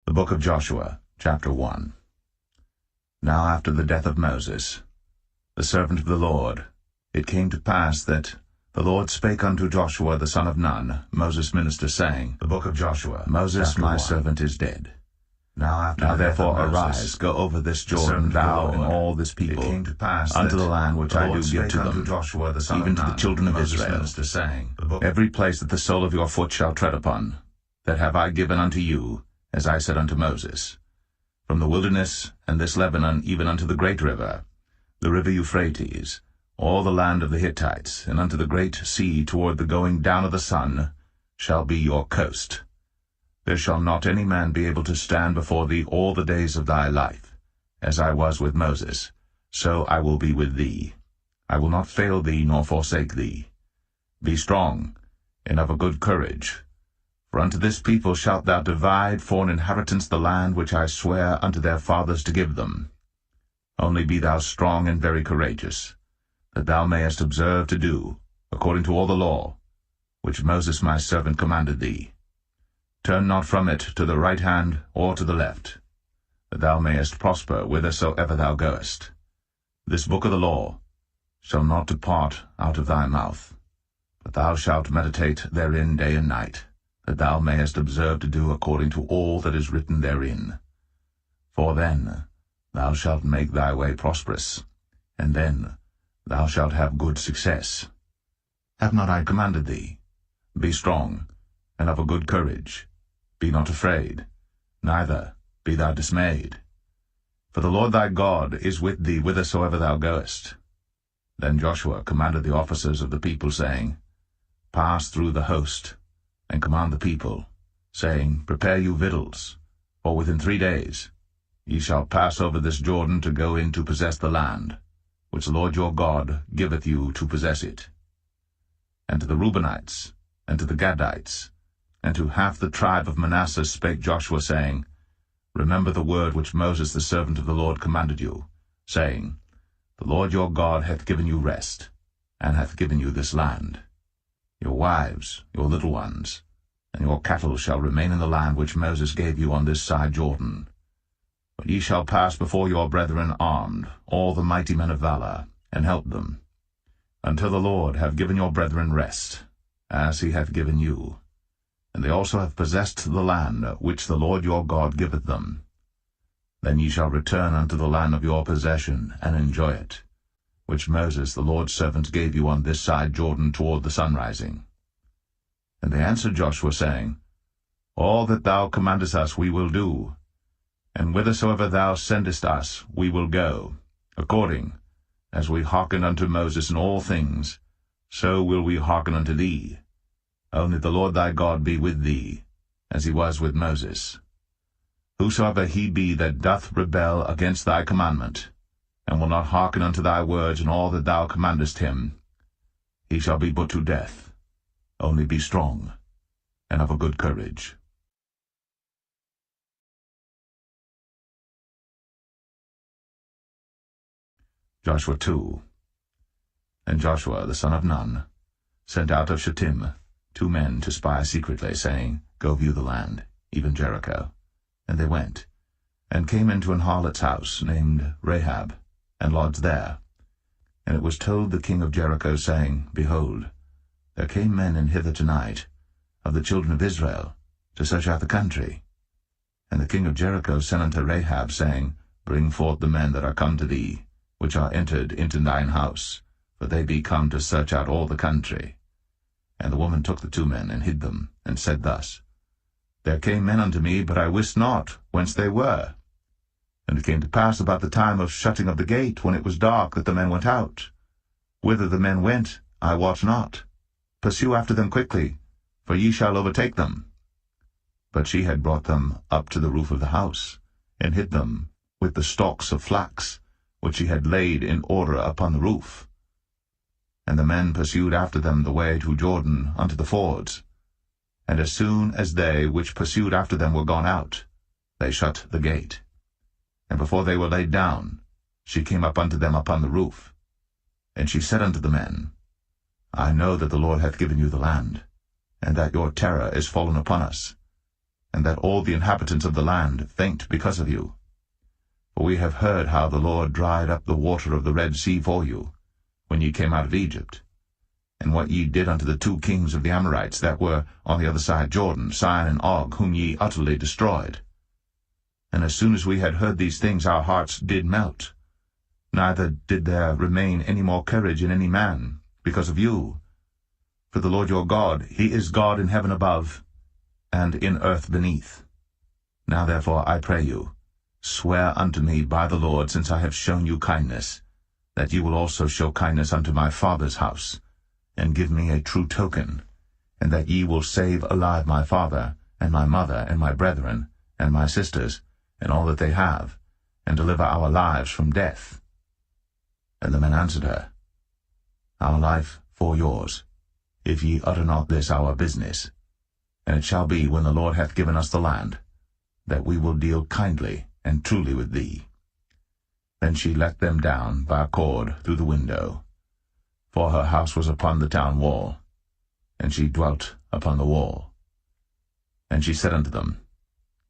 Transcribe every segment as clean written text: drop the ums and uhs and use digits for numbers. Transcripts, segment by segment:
The book of Joshua, chapter 1. Now after the death of Moses, the servant of the Lord, it came to pass that the Lord spake unto Joshua the son of Nun, Moses' minister, saying, The book of Joshua, Moses my servant is dead. Now therefore arise, go over this Jordan, thou and all this people, it came to pass unto the land which I do give to them, Joshua the son even to the children of Israel, saying, Every place that the sole of your foot shall tread upon, that have I given unto you, as I said unto Moses, from the wilderness and this Lebanon even unto the great river, the river Euphrates, all the land of the Hittites, and unto the great sea toward the going down of the sun, shall be your coast. There shall not any man be able to stand before thee all the days of thy life. As I was with Moses, so I will be with thee. I will not fail thee nor forsake thee. Be strong, and of a good courage. For unto this people shalt thou divide for an inheritance the land which I swear unto their fathers to give them. Only be thou strong and very courageous, that thou mayest observe to do, according to all the law, which Moses my servant commanded thee. Turn not from it to the right hand or to the left, that thou mayest prosper whithersoever thou goest. This book of the law shall not depart out of thy mouth, but thou shalt meditate therein day and night, that thou mayest observe to do according to all that is written therein. For then thou shalt make thy way prosperous, and then thou shalt have good success. Have not I commanded thee? Be strong, and of a good courage. Be not afraid, neither be thou dismayed. For the Lord thy God is with thee whithersoever thou goest. Then Joshua commanded the officers of the people, saying, Pass through the host, and command the people, saying, Prepare you victuals, for within 3 days ye shall pass over this Jordan to go in to possess the land, which the Lord your God giveth you to possess it. And to the Reubenites, and to the Gadites, and to half the tribe of Manasseh spake Joshua, saying, Remember the word which Moses the servant of the Lord commanded you, saying, The Lord your God hath given you rest, and hath given you this land. Your wives, your little ones, and your cattle shall remain in the land which Moses gave you on this side Jordan. But ye shall pass before your brethren armed, all the mighty men of valor, and help them, until the Lord have given your brethren rest, as he hath given you. And they also have possessed the land which the Lord your God giveth them. Then ye shall return unto the land of your possession, and enjoy it, which Moses the Lord's servant gave you on this side Jordan toward the sunrising. And they answered Joshua, saying, All that thou commandest us we will do, and whithersoever thou sendest us we will go, according as we hearkened unto Moses in all things, so will we hearken unto thee. Only the Lord thy God be with thee, as he was with Moses. Whosoever he be that doth rebel against thy commandment, and will not hearken unto thy words in all that thou commandest him, he shall be put to death. Only be strong, and of a good courage. Joshua 2. And Joshua the son of Nun sent out of Shittim 2 men to spy secretly, saying, Go view the land, even Jericho. And they went, and came into an harlot's house, named Rahab, and lodged there. And it was told the king of Jericho, saying, Behold, there came men in hither tonight, of the children of Israel, to search out the country. And the king of Jericho sent unto Rahab, saying, Bring forth the men that are come to thee, which are entered into thine house, for they be come to search out all the country. And the woman took the 2 men, and hid them, and said thus, There came men unto me, but I wist not whence they were. And it came to pass about the time of shutting of the gate, when it was dark, that the men went out. Whither the men went, I wot not. Pursue after them quickly, for ye shall overtake them. But she had brought them up to the roof of the house, and hid them with the stalks of flax, which she had laid in order upon the roof. And the men pursued after them the way to Jordan unto the fords. And as soon as they which pursued after them were gone out, they shut the gate. And before they were laid down, she came up unto them upon the roof. And she said unto the men, I know that the Lord hath given you the land, and that your terror is fallen upon us. and that all the inhabitants of the land faint because of you. For we have heard how the Lord dried up the water of the Red Sea for you, when ye came out of Egypt, and what ye did unto the 2 kings of the Amorites that were on the other side Jordan, Sihon and Og, whom ye utterly destroyed. And as soon as we had heard these things, our hearts did melt. Neither did there remain any more courage in any man, because of you. For the Lord your God, he is God in heaven above, and in earth beneath. Now therefore, I pray you, swear unto me by the Lord, since I have shown you kindness, that ye will also show kindness unto my father's house, and give me a true token, and that ye will save alive my father, and my mother, and my brethren, and my sisters, and all that they have, and deliver our lives from death. And the men answered her, Our life for yours, if ye utter not this our business. And it shall be, when the Lord hath given us the land, that we will deal kindly and truly with thee. Then she let them down by a cord through the window, for her house was upon the town wall, and she dwelt upon the wall. And she said unto them,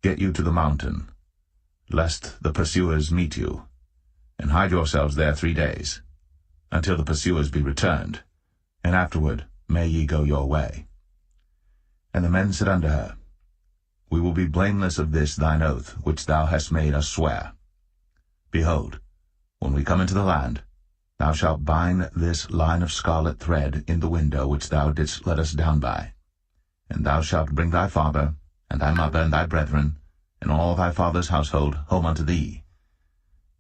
Get you to the mountain, lest the pursuers meet you, and hide yourselves there 3 days, until the pursuers be returned, and afterward may ye go your way. And the men said unto her, We will be blameless of this thine oath, which thou hast made us swear. Behold, when we come into the land, thou shalt bind this line of scarlet thread in the window which thou didst let us down by. And thou shalt bring thy father, and thy mother, and thy brethren, and all thy father's household home unto thee.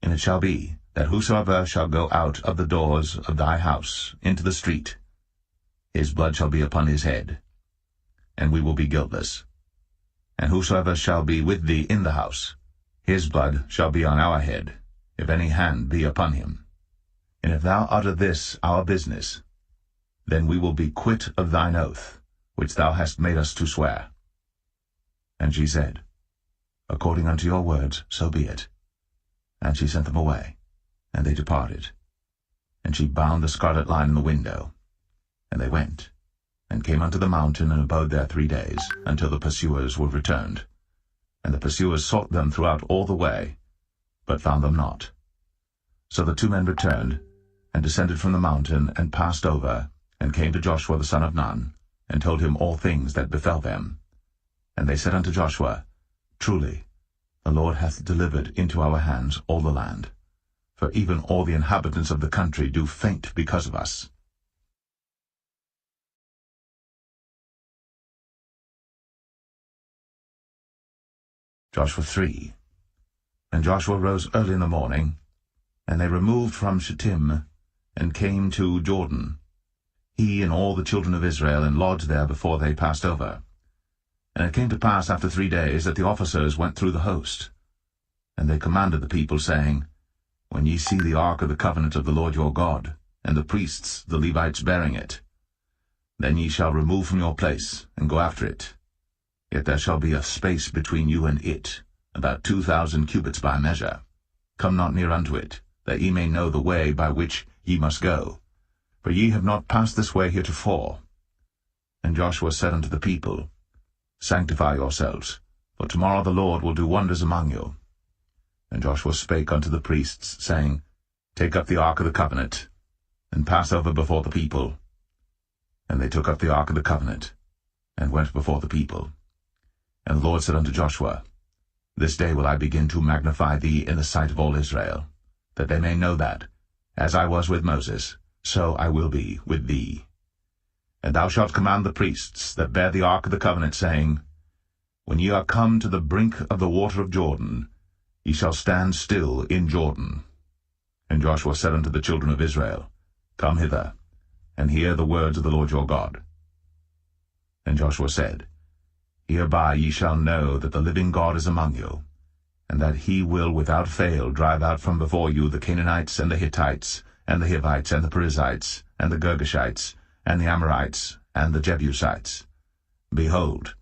And it shall be, that whosoever shall go out of the doors of thy house into the street, his blood shall be upon his head, and we will be guiltless. And whosoever shall be with thee in the house, his blood shall be on our head, if any hand be upon him. And if thou utter this our business, then we will be quit of thine oath, which thou hast made us to swear. And she said, According unto your words, so be it. And she sent them away, and they departed. And she bound the scarlet line in the window. And they went, and came unto the mountain, and abode there 3 days, until the pursuers were returned. And the pursuers sought them throughout all the way, but found them not. So the 2 men returned, and descended from the mountain, and passed over, and came to Joshua the son of Nun, and told him all things that befell them. And they said unto Joshua, Truly, the Lord hath delivered into our hands all the land, for even all the inhabitants of the country do faint because of us. Joshua 3. And Joshua rose early in the morning, and they removed from Shittim, and came to Jordan, he and all the children of Israel, and lodged there before they passed over. And it came to pass after 3 days that the officers went through the host. And they commanded the people, saying, When ye see the ark of the covenant of the Lord your God, and the priests, the Levites, bearing it, then ye shall remove from your place, and go after it. Yet there shall be a space between you and it, about 2,000 cubits by measure. Come not near unto it, that ye may know the way by which ye must go. For ye have not passed this way heretofore. And Joshua said unto the people, Sanctify yourselves, for tomorrow the Lord will do wonders among you. And Joshua spake unto the priests, saying, Take up the ark of the covenant, and pass over before the people. And they took up the ark of the covenant, and went before the people. And the Lord said unto Joshua, This day will I begin to magnify thee in the sight of all Israel, that they may know that, as I was with Moses, so I will be with thee. And thou shalt command the priests that bear the ark of the covenant, saying, When ye are come to the brink of the water of Jordan, ye shall stand still in Jordan. And Joshua said unto the children of Israel, Come hither, and hear the words of the Lord your God. And Joshua said, Hereby ye shall know that the living God is among you, and that he will without fail drive out from before you the Canaanites, and the Hittites, and the Hivites, and the Perizzites, and the Girgashites, and the Amorites, and the Jebusites. Behold,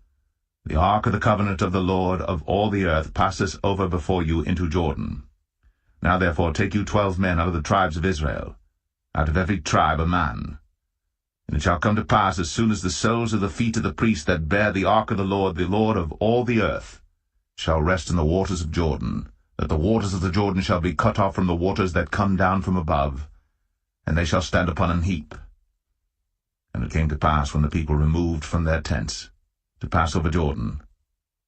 the ark of the covenant of the Lord of all the earth passes over before you into Jordan. Now therefore take you 12 men out of the tribes of Israel, out of every tribe a man. And it shall come to pass, as soon as the soles of the feet of the priests that bear the ark of the Lord of all the earth, shall rest in the waters of Jordan, that the waters of the Jordan shall be cut off from the waters that come down from above, and they shall stand upon an heap. And it came to pass, when the people removed from their tents, to pass over Jordan,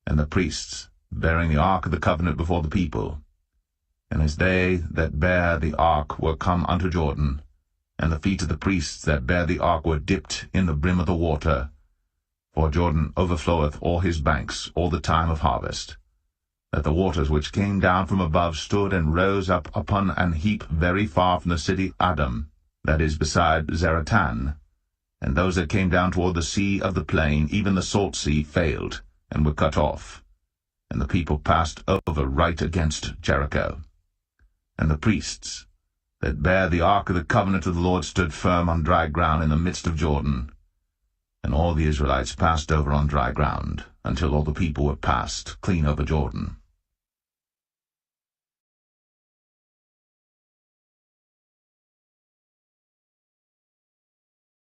and the priests, bearing the ark of the covenant before the people, and as they that bear the ark were come unto Jordan, and the feet of the priests that bear the ark were dipped in the brim of the water, for Jordan overfloweth all his banks all the time of harvest, that the waters which came down from above stood and rose up upon an heap very far from the city Adam, that is beside Zaratan, and those that came down toward the sea of the plain, even the salt sea, failed, and were cut off, and the people passed over right against Jericho. And the priests that bare the ark of the covenant of the Lord stood firm on dry ground in the midst of Jordan, and all the Israelites passed over on dry ground, until all the people were passed clean over Jordan.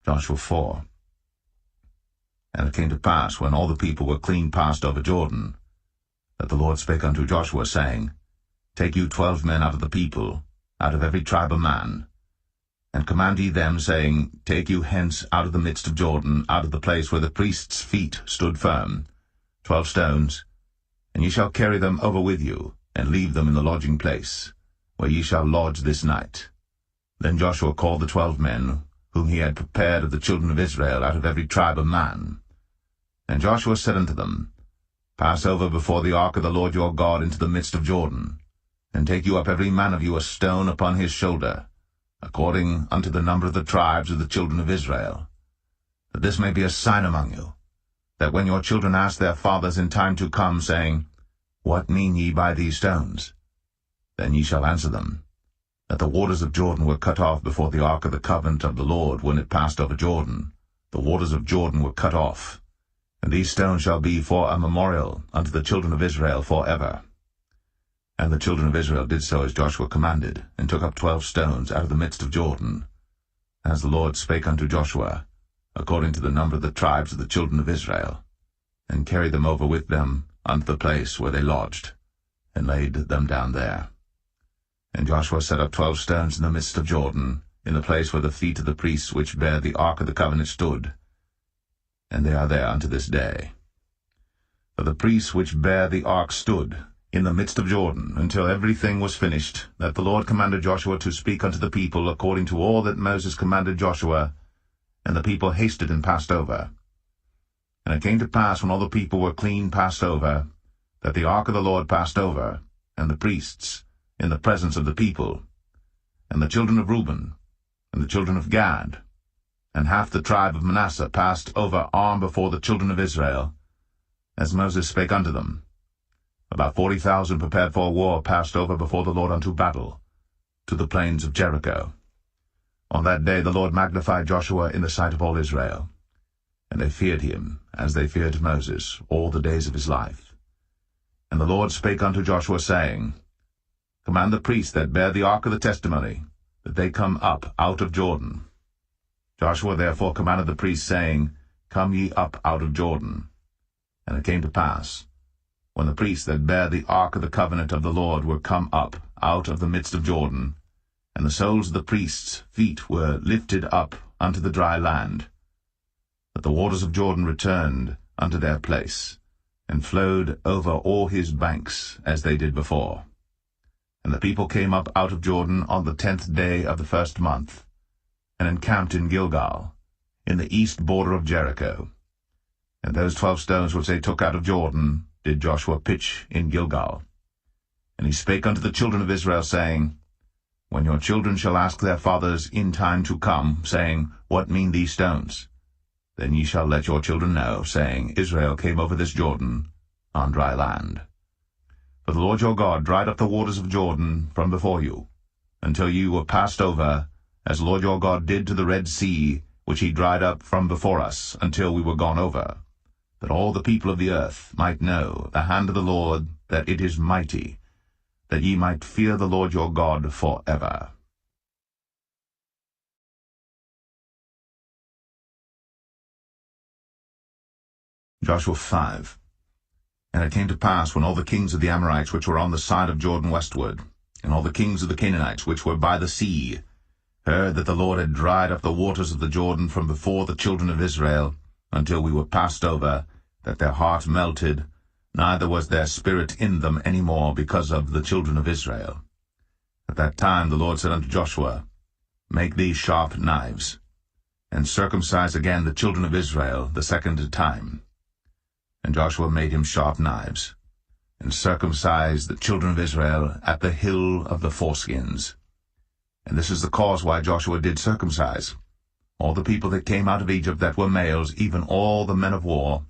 Joshua 4. And it came to pass, when all the people were clean passed over Jordan, that the Lord spake unto Joshua, saying, Take you 12 men out of the people, out of every tribe a man, and command ye them, saying, Take you hence out of the midst of Jordan, out of the place where the priests' feet stood firm, 12 stones, and ye shall carry them over with you, and leave them in the lodging place, where ye shall lodge this night. Then Joshua called the 12 men, whom he had prepared of the children of Israel, out of every tribe a man. And Joshua said unto them, Pass over before the ark of the Lord your God into the midst of Jordan, and take you up every man of you a stone upon his shoulder, according unto the number of the tribes of the children of Israel, that this may be a sign among you, that when your children ask their fathers in time to come, saying, What mean ye by these stones? Then ye shall answer them, that the waters of Jordan were cut off before the ark of the covenant of the Lord when it passed over Jordan. The waters of Jordan were cut off, and these stones shall be for a memorial unto the children of Israel forever. And the children of Israel did so as Joshua commanded, and took up 12 stones out of the midst of Jordan, as the Lord spake unto Joshua, according to the number of the tribes of the children of Israel, and carried them over with them unto the place where they lodged, and laid them down there. And Joshua set up 12 stones in the midst of Jordan, in the place where the feet of the priests which bear the ark of the covenant stood, and they are there unto this day. For the priests which bear the ark stood in the midst of Jordan, until everything was finished, that the Lord commanded Joshua to speak unto the people according to all that Moses commanded Joshua, and the people hasted and passed over. And it came to pass, when all the people were clean passed over, that the ark of the Lord passed over, and the priests, in the presence of the people, and the children of Reuben, and the children of Gad, and half the tribe of Manasseh passed over armed before the children of Israel, as Moses spake unto them. About 40,000 prepared for war passed over before the Lord unto battle, to the plains of Jericho. On that day the Lord magnified Joshua in the sight of all Israel, and they feared him, as they feared Moses, all the days of his life. And the Lord spake unto Joshua, saying, Command the priests that bear the ark of the testimony, that they come up out of Jordan. Joshua therefore commanded the priests, saying, Come ye up out of Jordan. And it came to pass, when the priests that bear the ark of the covenant of the Lord were come up out of the midst of Jordan, and the soles of the priests' feet were lifted up unto the dry land, that the waters of Jordan returned unto their place, and flowed over all his banks as they did before. And the people came up out of Jordan on the 10th day of the 1st month, and encamped in Gilgal, in the east border of Jericho. And those 12 stones which they took out of Jordan did Joshua pitch in Gilgal. And he spake unto the children of Israel, saying, When your children shall ask their fathers in time to come, saying, What mean these stones? Then ye shall let your children know, saying, Israel came over this Jordan on dry land. For the Lord your God dried up the waters of Jordan from before you, until you were passed over, as the Lord your God did to the Red Sea, which he dried up from before us, until we were gone over, that all the people of the earth might know the hand of the Lord, that it is mighty, that ye might fear the Lord your God forever. Joshua 5. And it came to pass, when all the kings of the Amorites which were on the side of Jordan westward, and all the kings of the Canaanites which were by the sea, heard that the Lord had dried up the waters of the Jordan from before the children of Israel, until we were passed over, that their heart melted, neither was their spirit in them any more because of the children of Israel. At that time the Lord said unto Joshua, Make thee sharp knives, and circumcise again the children of Israel the second time. And Joshua made him sharp knives, and circumcised the children of Israel at the hill of the foreskins. And this is the cause why Joshua did circumcise all the people that came out of Egypt that were males, even all the men of war,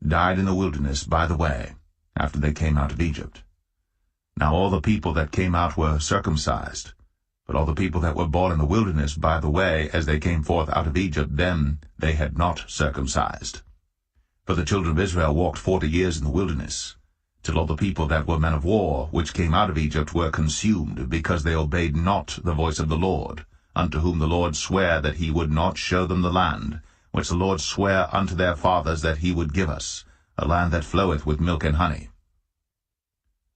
died in the wilderness by the way, after they came out of Egypt. Now all the people that came out were circumcised, but all the people that were born in the wilderness by the way, as they came forth out of Egypt, them they had not circumcised. For the children of Israel walked 40 years in the wilderness, till all the people that were men of war, which came out of Egypt, were consumed, because they obeyed not the voice of the Lord, unto whom the Lord sware that he would not show them the land, which the Lord sware unto their fathers that he would give us, a land that floweth with milk and honey.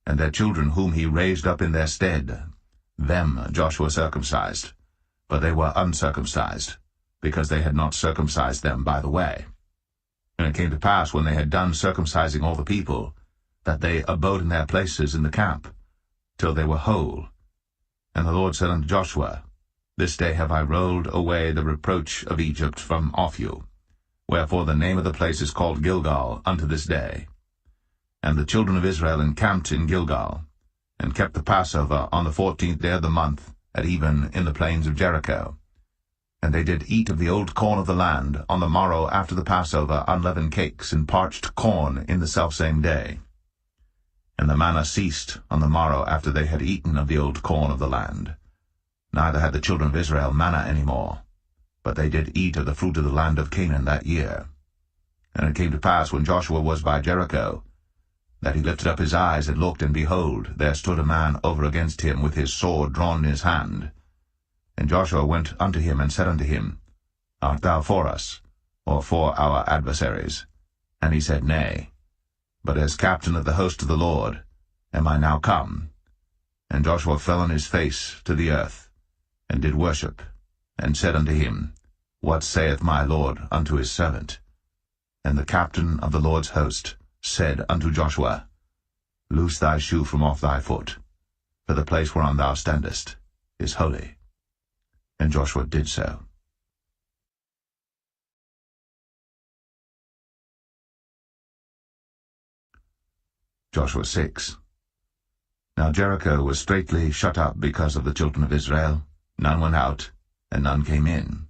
And their children whom he raised up in their stead, them Joshua circumcised, but they were uncircumcised, because they had not circumcised them by the way. And it came to pass, when they had done circumcising all the people, that they abode in their places in the camp, till they were whole. And the Lord said unto Joshua, This day have I rolled away the reproach of Egypt from off you. Wherefore the name of the place is called Gilgal unto this day. And the children of Israel encamped in Gilgal, and kept the Passover on the 14th day of the month, at even in the plains of Jericho. And they did eat of the old corn of the land on the morrow after the Passover, unleavened cakes and parched corn in the selfsame day. And the manna ceased on the morrow after they had eaten of the old corn of the land. Neither had the children of Israel manna any more, but they did eat of the fruit of the land of Canaan that year. And it came to pass, when Joshua was by Jericho, that he lifted up his eyes and looked, and behold, there stood a man over against him with his sword drawn in his hand. And Joshua went unto him, and said unto him, Art thou for us, or for our adversaries? And he said, Nay, but as captain of the host of the Lord am I now come. And Joshua fell on his face to the earth, and did worship, and said unto him, What saith my Lord unto his servant? And the captain of the Lord's host said unto Joshua, Loose thy shoe from off thy foot, for the place whereon thou standest is holy. And Joshua did so. Joshua 6. Now Jericho was straitly shut up because of the children of Israel. None went out, and none came in.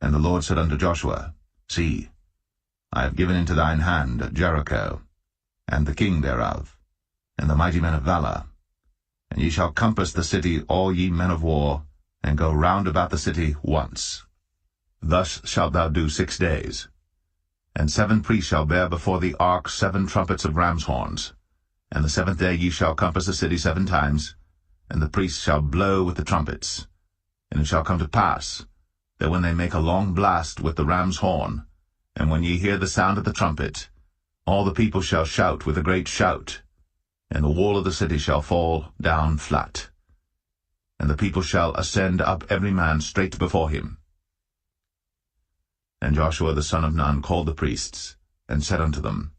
And the Lord said unto Joshua, See, I have given into thine hand Jericho, and the king thereof, and the mighty men of valor. And ye shall compass the city, all ye men of war, and go round about the city once. Thus shalt thou do 6 days. And 7 priests shall bear before the ark 7 trumpets of ram's horns. And the 7th day ye shall compass the city 7 times, and the priests shall blow with the trumpets. And it shall come to pass, that when they make a long blast with the ram's horn, and when ye hear the sound of the trumpet, all the people shall shout with a great shout, and the wall of the city shall fall down flat. And the people shall ascend up every man straight before him. And Joshua the son of Nun called the priests, and said unto them,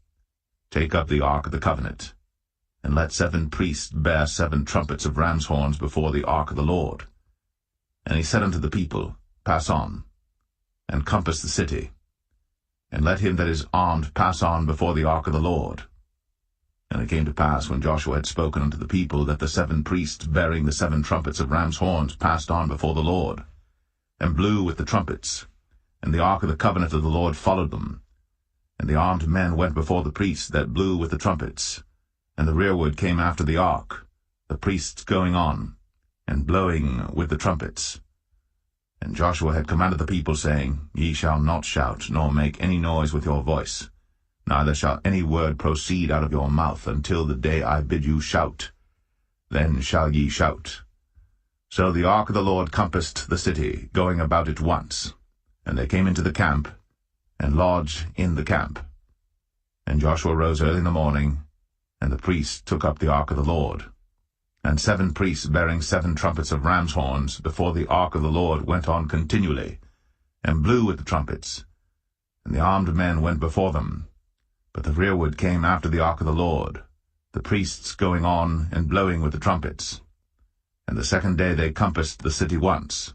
Take up the ark of the covenant, and let 7 priests bear 7 trumpets of ram's horns before the ark of the Lord. And he said unto the people, Pass on, and compass the city, and let him that is armed pass on before the ark of the Lord. And it came to pass, when Joshua had spoken unto the people, that the 7 priests bearing the 7 trumpets of ram's horns passed on before the Lord, and blew with the trumpets, and the ark of the covenant of the Lord followed them. And the armed men went before the priests that blew with the trumpets, and the rearward came after the ark, the priests going on, and blowing with the trumpets. And Joshua had commanded the people, saying, Ye shall not shout, nor make any noise with your voice, neither shall any word proceed out of your mouth until the day I bid you shout. Then shall ye shout. So the ark of the Lord compassed the city, going about it once. And they came into the camp, and lodged in the camp. And Joshua rose early in the morning, and the priests took up the ark of the Lord. And 7 priests bearing 7 trumpets of ram's horns before the ark of the Lord went on continually, and blew with the trumpets. And the armed men went before them. But the rearward came after the ark of the Lord, the priests going on and blowing with the trumpets. And the 2nd day they compassed the city once,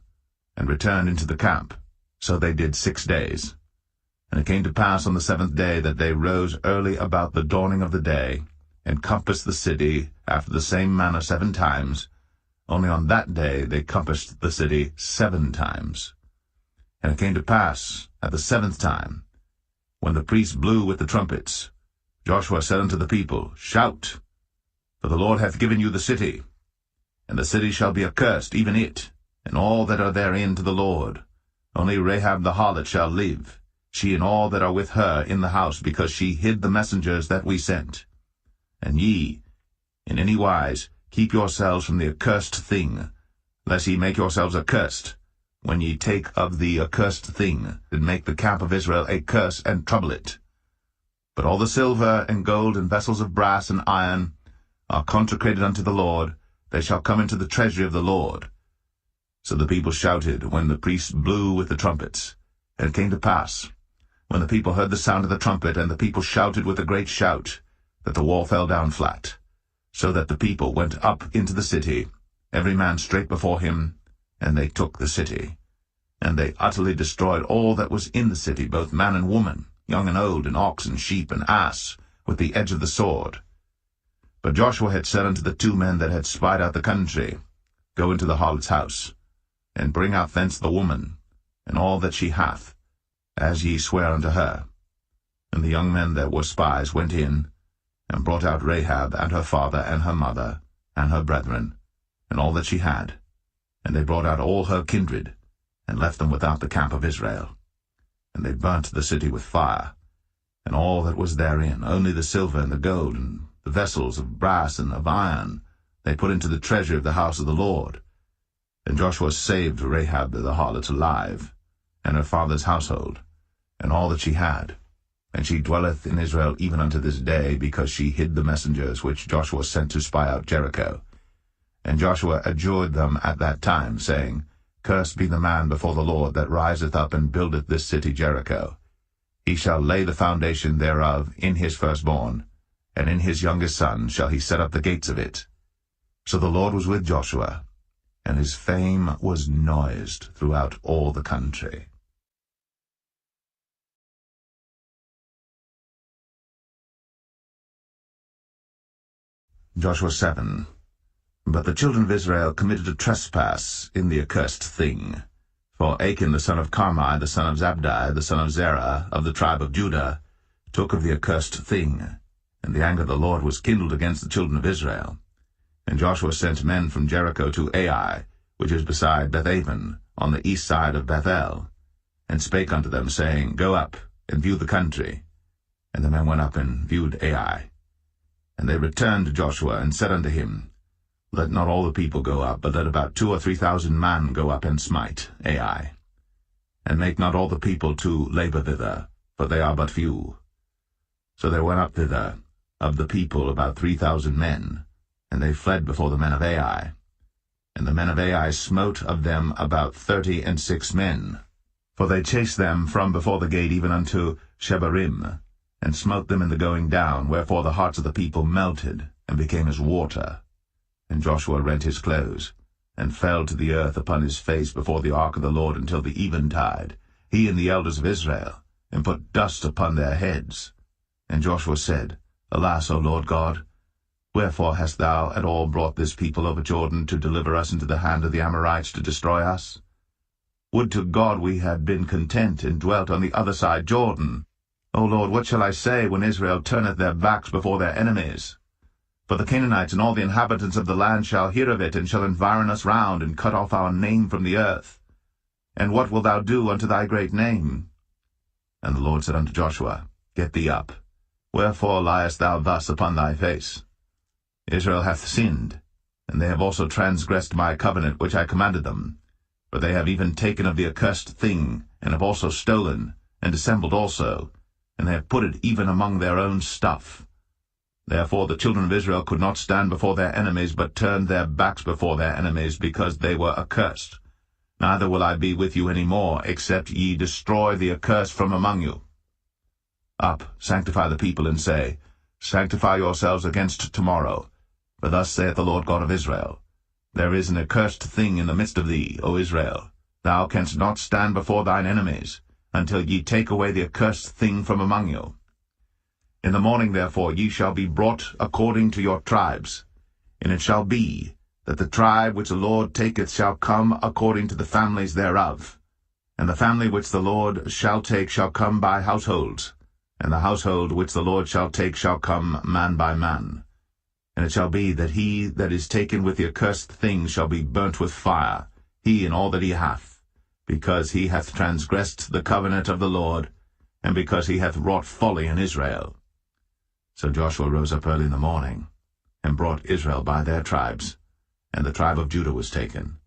and returned into the camp. So they did 6 days. And it came to pass on the 7th day that they rose early about the dawning of the day, and compassed the city after the same manner 7 times. Only on that day they compassed the city 7 times. And it came to pass at the 7th time, when the priests blew with the trumpets, Joshua said unto the people, Shout, for the Lord hath given you the city. And the city shall be accursed, even it, and all that are therein to the Lord. Only Rahab the harlot shall live, she and all that are with her in the house, because she hid the messengers that we sent. And ye, in any wise, keep yourselves from the accursed thing, lest ye make yourselves accursed, when ye take of the accursed thing, and make the camp of Israel a curse, and trouble it. But all the silver and gold and vessels of brass and iron are consecrated unto the Lord, they shall come into the treasury of the Lord. So the people shouted when the priests blew with the trumpets. And it came to pass, when the people heard the sound of the trumpet, and the people shouted with a great shout, that the wall fell down flat, so that the people went up into the city, every man straight before him, and they took the city. And they utterly destroyed all that was in the city, both man and woman, young and old, and ox and sheep and ass, with the edge of the sword. But Joshua had said unto the 2 men that had spied out the country, Go into the harlot's house, and bring out thence the woman, and all that she hath, as ye swear unto her. And the young men that were spies went in, and brought out Rahab, and her father, and her mother, and her brethren, and all that she had. And they brought out all her kindred, and left them without the camp of Israel. And they burnt the city with fire, and all that was therein, only the silver and the gold, and the vessels of brass and of iron, they put into the treasury of the house of the Lord. And Joshua saved Rahab the harlot alive, and her father's household, and all that she had. And she dwelleth in Israel even unto this day, because she hid the messengers which Joshua sent to spy out Jericho. And Joshua adjured them at that time, saying, Cursed be the man before the Lord that riseth up and buildeth this city Jericho. He shall lay the foundation thereof in his firstborn, and in his youngest son shall he set up the gates of it. So the Lord was with Joshua, and his fame was noised throughout all the country. Joshua 7. But the children of Israel committed a trespass in the accursed thing. For Achan the son of Carmi, the son of Zabdi, the son of Zerah, of the tribe of Judah, took of the accursed thing, and the anger of the Lord was kindled against the children of Israel. And Joshua sent men from Jericho to Ai, which is beside Bethaven, on the east side of Bethel, and spake unto them, saying, Go up, and view the country. And the men went up and viewed Ai. And they returned to Joshua, and said unto him, Let not all the people go up, but let about 2,000 or 3,000 men go up and smite Ai. And make not all the people to labor thither, for they are but few. So they went up thither, of the people about 3,000 men, and they fled before the men of Ai. And the men of Ai smote of them about 36 men. For they chased them from before the gate even unto Shebarim, and smote them in the going down, wherefore the hearts of the people melted, and became as water. And Joshua rent his clothes, and fell to the earth upon his face before the ark of the Lord until the eventide, he and the elders of Israel, and put dust upon their heads. And Joshua said, Alas, O Lord God, wherefore hast thou at all brought this people over Jordan to deliver us into the hand of the Amorites to destroy us? Would to God we had been content and dwelt on the other side Jordan. O Lord, what shall I say when Israel turneth their backs before their enemies? For the Canaanites and all the inhabitants of the land shall hear of it, and shall environ us round, and cut off our name from the earth. And what wilt thou do unto thy great name? And the Lord said unto Joshua, Get thee up. Wherefore liest thou thus upon thy face? Israel hath sinned, and they have also transgressed my covenant which I commanded them. For they have even taken of the accursed thing, and have also stolen, and dissembled also. and they have put it even among their own stuff. Therefore the children of Israel could not stand before their enemies, but turned their backs before their enemies, because they were accursed. Neither will I be with you any more, except ye destroy the accursed from among you. Up, sanctify the people, and say, Sanctify yourselves against tomorrow. For thus saith the Lord God of Israel, There is an accursed thing in the midst of thee, O Israel. Thou canst not stand before thine enemies, until ye take away the accursed thing from among you. In the morning therefore ye shall be brought according to your tribes. And it shall be, that the tribe which the Lord taketh shall come according to the families thereof. And the family which the Lord shall take shall come by households, and the household which the Lord shall take shall come man by man. And it shall be that he that is taken with the accursed thing shall be burnt with fire, he and all that he hath, because he hath transgressed the covenant of the Lord, and because he hath wrought folly in Israel. So Joshua rose up early in the morning, and brought Israel by their tribes, and the tribe of Judah was taken.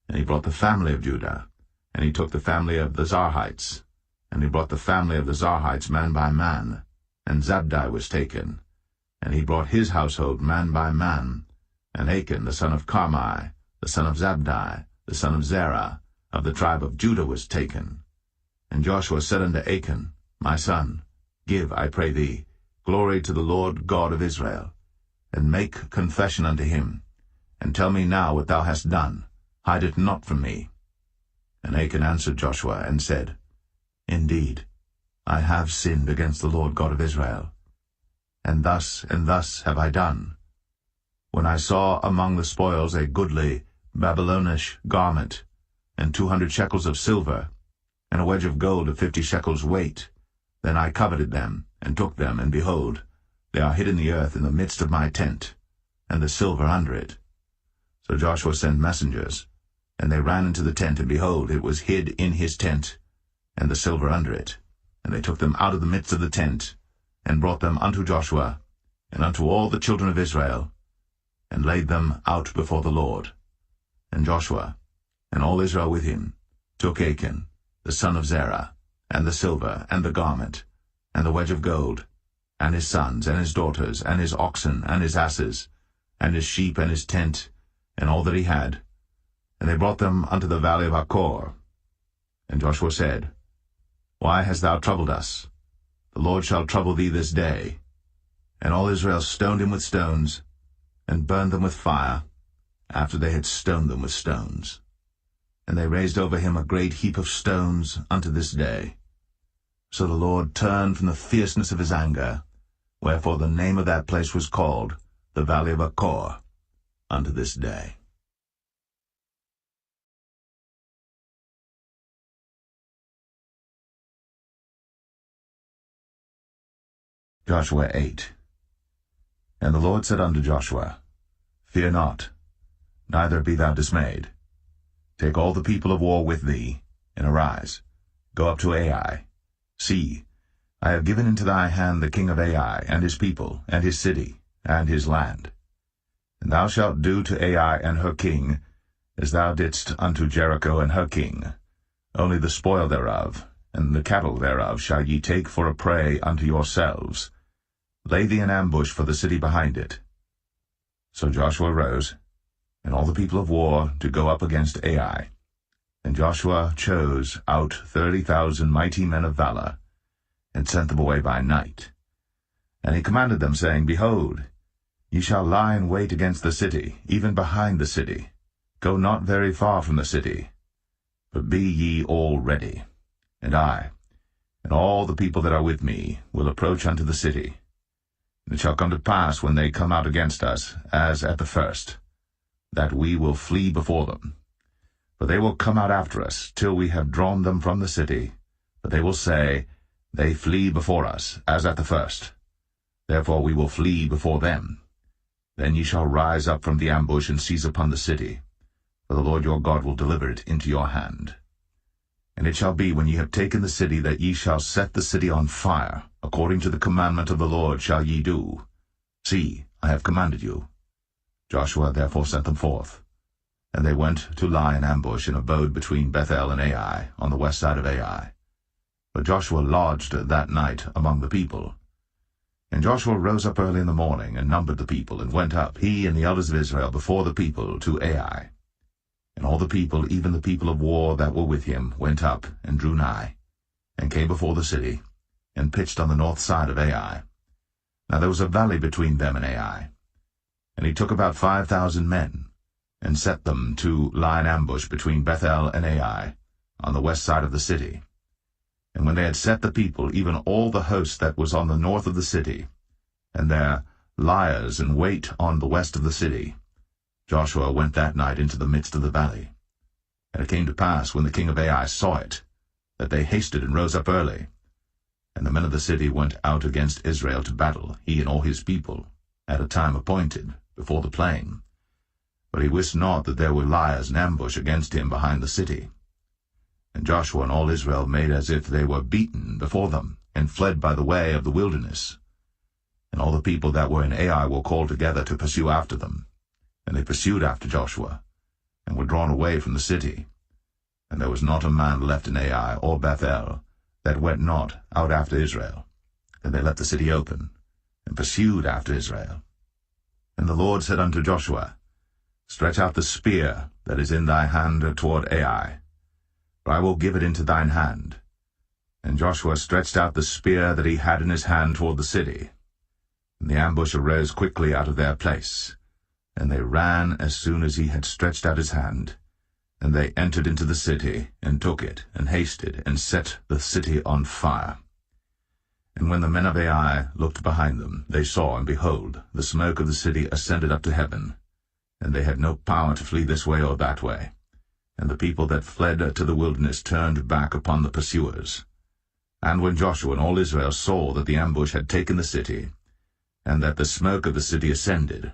And he brought the family of Judah, and he took the family of the Zarhites, and he brought the family of the Zarhites man by man, and Zabdi was taken, and he brought his household man by man, and Achan the son of Carmi, the son of Zabdi, the son of Zerah, of the tribe of Judah was taken. And Joshua said unto Achan, My son, give, I pray thee, glory to the Lord God of Israel, and make confession unto him, and tell me now what thou hast done, hide it not from me. And Achan answered Joshua, and said, Indeed, I have sinned against the Lord God of Israel, and thus have I done. When I saw among the spoils a goodly Babylonish garment, and 200 shekels of silver, and a wedge of gold of 50 shekels weight, then I coveted them, and took them, and behold, they are hid in the earth in the midst of my tent, and the silver under it. So Joshua sent messengers, and they ran into the tent, and behold, it was hid in his tent, and the silver under it. And they took them out of the midst of the tent, and brought them unto Joshua, and unto all the children of Israel, and laid them out before the Lord. And Joshua, and all Israel with him, took Achan, the son of Zerah, and the silver, and the garment, and the wedge of gold, and his sons, and his daughters, and his oxen, and his asses, and his sheep, and his tent, and all that he had. And they brought them unto the valley of Achor. And Joshua said, Why hast thou troubled us? The Lord shall trouble thee this day. And all Israel stoned him with stones, and burned them with fire, after they had stoned them with stones. And they raised over him a great heap of stones unto this day. So the Lord turned from the fierceness of his anger, wherefore the name of that place was called the Valley of Achor unto this day. Joshua 8. And the Lord said unto Joshua, Fear not, neither be thou dismayed. Take all the people of war with thee, and arise, go up to Ai. See, I have given into thy hand the king of Ai, and his people, and his city, and his land. And thou shalt do to Ai and her king, as thou didst unto Jericho and her king. Only the spoil thereof, and the cattle thereof shall ye take for a prey unto yourselves. Lay thee an ambush for the city behind it. So Joshua rose, and all the people of war, to go up against Ai. And Joshua chose out 30,000 mighty men of valor, and sent them away by night. And he commanded them, saying, Behold, ye shall lie in wait against the city, even behind the city. Go not very far from the city, but be ye all ready. And I, and all the people that are with me, will approach unto the city. And it shall come to pass, when they come out against us, as at the first, that we will flee before them. For they will come out after us, till we have drawn them from the city. But they will say, They flee before us, as at the first. Therefore we will flee before them. Then ye shall rise up from the ambush, and seize upon the city. For the Lord your God will deliver it into your hand. And it shall be, when ye have taken the city, that ye shall set the city on fire. According to the commandment of the Lord shall ye do. See, I have commanded you. Joshua therefore sent them forth. And they went to lie in ambush, and abode between Bethel and Ai, on the west side of Ai. But Joshua lodged that night among the people. And Joshua rose up early in the morning, and numbered the people, and went up, he and the elders of Israel, before the people to Ai. And all the people, even the people of war that were with him, went up, and drew nigh, and came before the city, and pitched on the north side of Ai. Now there was a valley between them and Ai. And he took about 5,000 men, and set them to lie in ambush between Bethel and Ai, on the west side of the city. And when they had set the people, even all the host that was on the north of the city, and their liers in wait on the west of the city, Joshua went that night into the midst of the valley. And it came to pass, when the king of Ai saw it, that they hasted and rose up early. And the men of the city went out against Israel to battle, he and all his people, at a time appointed, before the plain. But he wist not that there were liers in ambush against him behind the city. And Joshua and all Israel made as if they were beaten before them, and fled by the way of the wilderness. And all the people that were in Ai were called together to pursue after them. And they pursued after Joshua, and were drawn away from the city. And there was not a man left in Ai or Bethel that went not out after Israel. And they left the city open, and pursued after Israel. And the Lord said unto Joshua, Stretch out the spear that is in thy hand toward Ai, for I will give it into thine hand. And Joshua stretched out the spear that he had in his hand toward the city. And the ambush arose quickly out of their place. And they ran as soon as he had stretched out his hand. And they entered into the city, and took it, and hasted, and set the city on fire. And when the men of Ai looked behind them, they saw, and behold, the smoke of the city ascended up to heaven. And they had no power to flee this way or that way. And the people that fled to the wilderness turned back upon the pursuers. And when Joshua and all Israel saw that the ambush had taken the city, and that the smoke of the city ascended,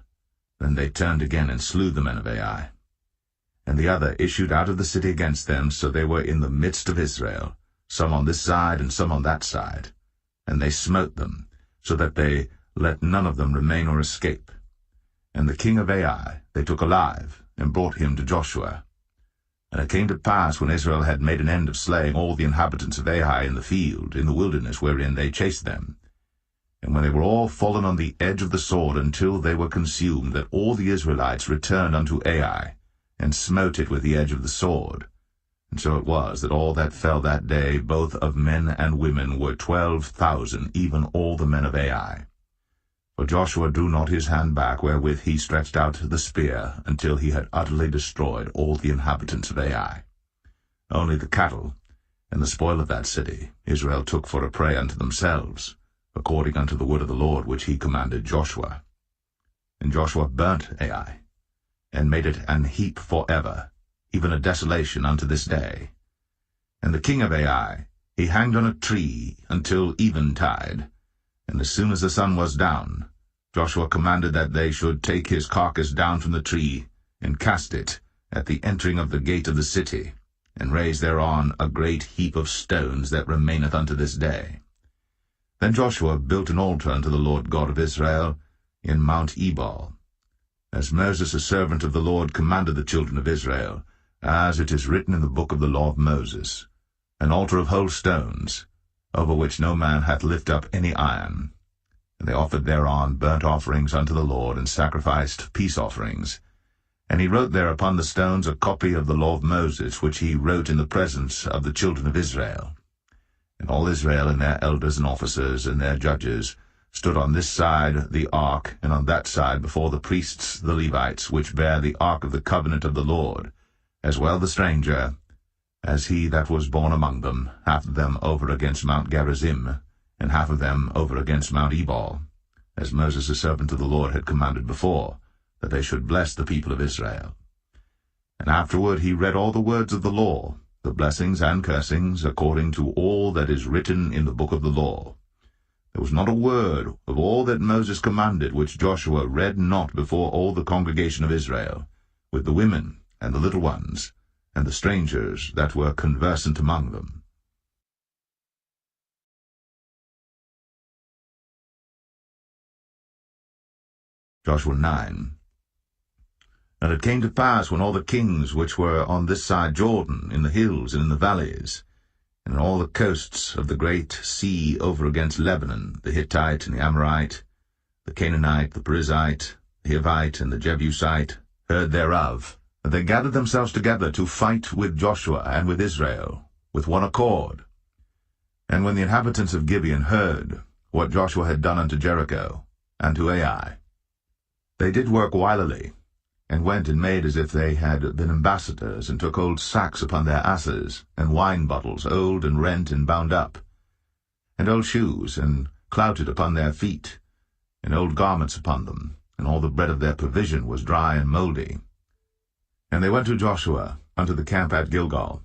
then they turned again and slew the men of Ai. And the other issued out of the city against them, so they were in the midst of Israel, some on this side and some on that side. And they smote them, so that they let none of them remain or escape. And the king of Ai they took alive, and brought him to Joshua. And it came to pass, when Israel had made an end of slaying all the inhabitants of Ai in the field, in the wilderness wherein they chased them, and when they were all fallen on the edge of the sword until they were consumed, that all the Israelites returned unto Ai, and smote it with the edge of the sword. And so it was that all that fell that day, both of men and women, were 12,000, even all the men of Ai. For Joshua drew not his hand back, wherewith he stretched out the spear, until he had utterly destroyed all the inhabitants of Ai. Only the cattle and the spoil of that city Israel took for a prey unto themselves, according unto the word of the Lord which he commanded Joshua. And Joshua burnt Ai, and made it an heap for ever, even a desolation unto this day. And the king of Ai he hanged on a tree until eventide, and as soon as the sun was down, Joshua commanded that they should take his carcass down from the tree, and cast it at the entering of the gate of the city, and raise thereon a great heap of stones that remaineth unto this day. Then Joshua built an altar unto the Lord God of Israel in Mount Ebal, as Moses, a servant of the Lord, commanded the children of Israel, as it is written in the book of the law of Moses, an altar of whole stones, over which no man hath lifted up any iron. And they offered thereon burnt offerings unto the Lord, and sacrificed peace offerings. And he wrote there upon the stones a copy of the law of Moses, which he wrote in the presence of the children of Israel. And all Israel and their elders and officers and their judges stood on this side the ark, and on that side before the priests the Levites, which bear the ark of the covenant of the Lord, as well the stranger, as he that was born among them, half of them over against Mount Gerizim, and half of them over against Mount Ebal, as Moses the servant of the Lord had commanded before, that they should bless the people of Israel. And afterward he read all the words of the law, the blessings and cursings, according to all that is written in the book of the law. There was not a word of all that Moses commanded which Joshua read not before all the congregation of Israel, with the women and the little ones, and the strangers that were conversant among them. Joshua 9. And it came to pass, when all the kings which were on this side Jordan, in the hills and in the valleys, and in all the coasts of the great sea over against Lebanon, the Hittite and the Amorite, the Canaanite, the Perizzite, the Hivite, and the Jebusite heard thereof, that they gathered themselves together to fight with Joshua and with Israel, with one accord. And when the inhabitants of Gibeon heard what Joshua had done unto Jericho and to Ai, they did work wilily, and went and made as if they had been ambassadors, and took old sacks upon their asses, and wine bottles old and rent and bound up, and old shoes, and clouted upon their feet, and old garments upon them, and all the bread of their provision was dry and mouldy. And they went to Joshua unto the camp at Gilgal,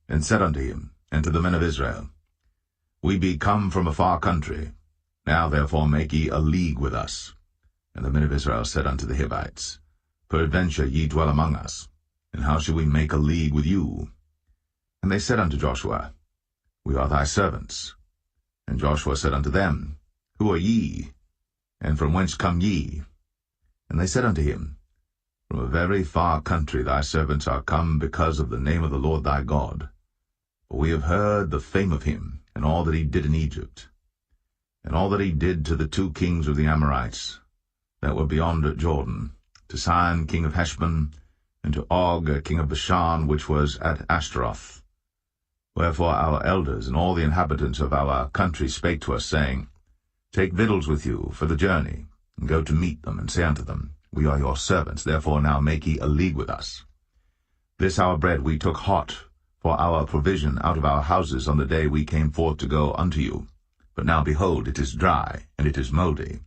and said unto him, and to the men of Israel, We be come from a far country, now therefore make ye a league with us. And the men of Israel said unto the Hivites, Peradventure ye dwell among us, and how shall we make a league with you? And they said unto Joshua, We are thy servants. And Joshua said unto them, Who are ye? And from whence come ye? And they said unto him, From a very far country thy servants are come because of the name of the Lord thy God. For we have heard the fame of him, and all that he did in Egypt, and all that he did to the 2 kings of the Amorites that were beyond Jordan, to Sihon king of Heshbon, and to Og king of Bashan, which was at Ashtaroth. Wherefore our elders and all the inhabitants of our country spake to us, saying, Take victuals with you for the journey, and go to meet them, and say unto them, We are your servants, therefore now make ye a league with us. This our bread we took hot for our provision out of our houses on the day we came forth to go unto you. But now behold, it is dry, and it is mouldy.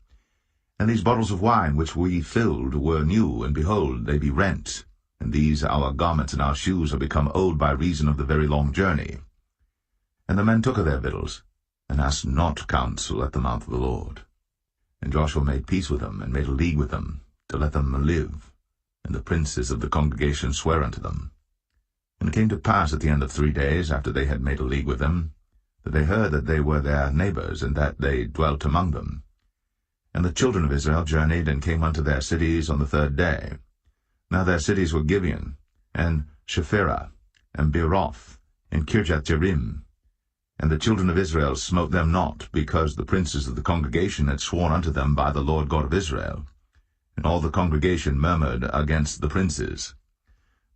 And these bottles of wine which we filled were new, and behold, they be rent. And these our garments and our shoes are become old by reason of the very long journey. And the men took of their victuals, and asked not counsel at the mouth of the Lord. And Joshua made peace with them, and made a league with them, to let them live. And the princes of the congregation sware unto them. And it came to pass at the end of 3 days, after they had made a league with them, that they heard that they were their neighbors, and that they dwelt among them. And the children of Israel journeyed, and came unto their cities on the 3rd day. Now their cities were Gibeon, and Shepherah, and Beeroth, and Kirjath-jearim. And the children of Israel smote them not, because the princes of the congregation had sworn unto them by the Lord God of Israel. And all the congregation murmured against the princes.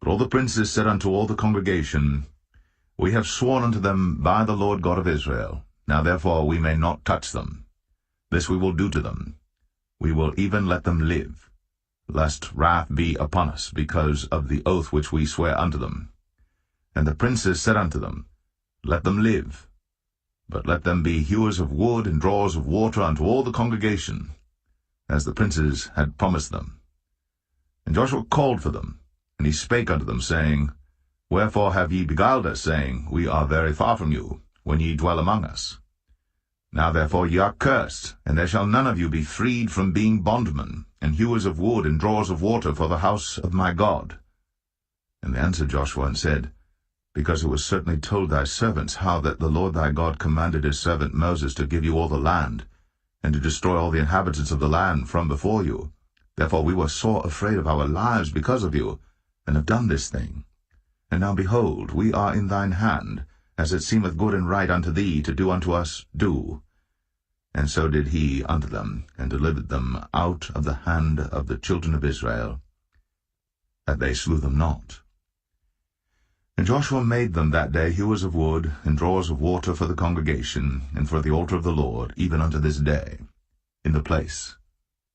But all the princes said unto all the congregation, We have sworn unto them by the Lord God of Israel. Now therefore we may not touch them. This we will do to them. We will even let them live, lest wrath be upon us, because of the oath which we swear unto them. And the princes said unto them, Let them live, but let them be hewers of wood and drawers of water unto all the congregation, as the princes had promised them. And Joshua called for them, and he spake unto them, saying, Wherefore have ye beguiled us, saying, We are very far from you, when ye dwell among us? Now therefore ye are cursed, and there shall none of you be freed from being bondmen, and hewers of wood and drawers of water for the house of my God. And they answered Joshua and said, Because it was certainly told thy servants how that the Lord thy God commanded his servant Moses to give you all the land, and to destroy all the inhabitants of the land from before you. Therefore we were sore afraid of our lives because of you, and have done this thing. And now behold, we are in thine hand, as it seemeth good and right unto thee to do unto us, do. And so did he unto them, and delivered them out of the hand of the children of Israel, that they slew them not. And Joshua made them that day hewers of wood, and drawers of water for the congregation, and for the altar of the Lord, even unto this day, in the place